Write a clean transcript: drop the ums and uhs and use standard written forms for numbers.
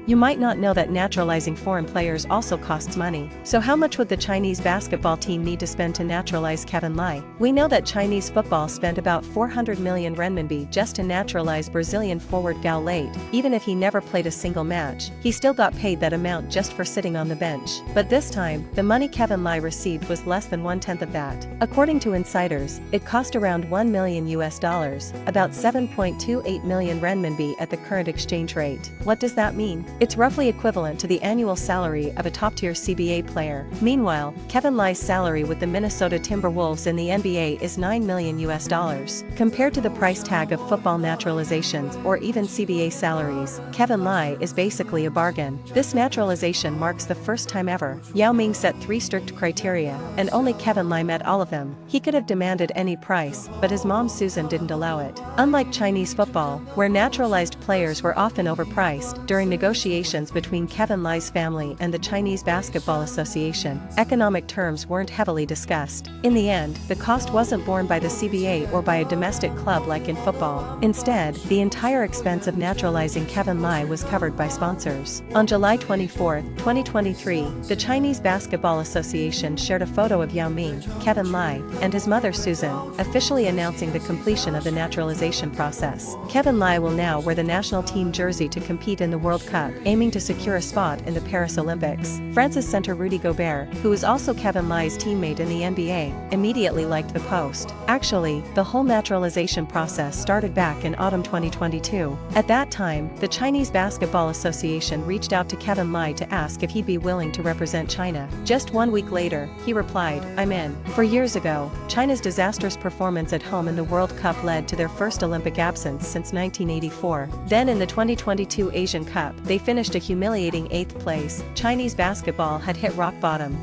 You might not know that naturalizing foreign players also costs money. So how much would the Chinese basketball team need to spend to naturalize Kevin Lai? We know that Chinese football spent about 400 million renminbi just to naturalize Brazilian forward Gao Late. Even if he never played a single match, he still got paid that amount just for sitting on the bench. But this time, the money Kevin Lai received was less than 1/10 of that. According to insiders, it cost around $1 million, about 7.28 million renminbi at the current exchange rate. What does that mean? It's roughly equivalent to the annual salary of a top-tier CBA player. Meanwhile, Kevin Lai's salary with the Minnesota Timberwolves in the NBA is $9 million. Compared to the price tag of football naturalizations or even CBA salaries, Kevin Lai is basically a bargain. This naturalization marks the first time ever. Yao Ming set 3 strict criteria, and only Kevin Lai met all of them. He could have demanded any price, but his mom Susan didn't allow it. Unlike Chinese football, where naturalized players were often overpriced, during negotiations between Kevin Lai's family and the Chinese Basketball Association, economic terms weren't heavily discussed. In the end, the cost wasn't borne by the CBA or by a domestic club like in football. Instead, the entire expense of naturalizing Kevin Lai was covered by sponsors. On July 24, 2023, the Chinese Basketball Association shared a photo of Yao Ming, Kevin Lai, and his mother Susan, officially announcing the completion of the naturalization process. Kevin Lai will now wear the national team jersey to compete in the World Cup, aiming to secure a spot in the Paris Olympics. France's center Rudy Gobert, who is also Kevin Lai's teammate in the NBA, immediately liked the post. Actually, the whole naturalization process started back in autumn 2022. At that time, the Chinese Basketball Association reached out to Kevin Lai to ask if he'd be willing to represent China. Just 1 week later, he replied, "I'm in." 4 years ago, China's disastrous performance at home in the World Cup led to their first Olympic absence since 1984. Then in the 2022 Asian Cup, they finished a humiliating 8th place. Chinese basketball had hit rock bottom.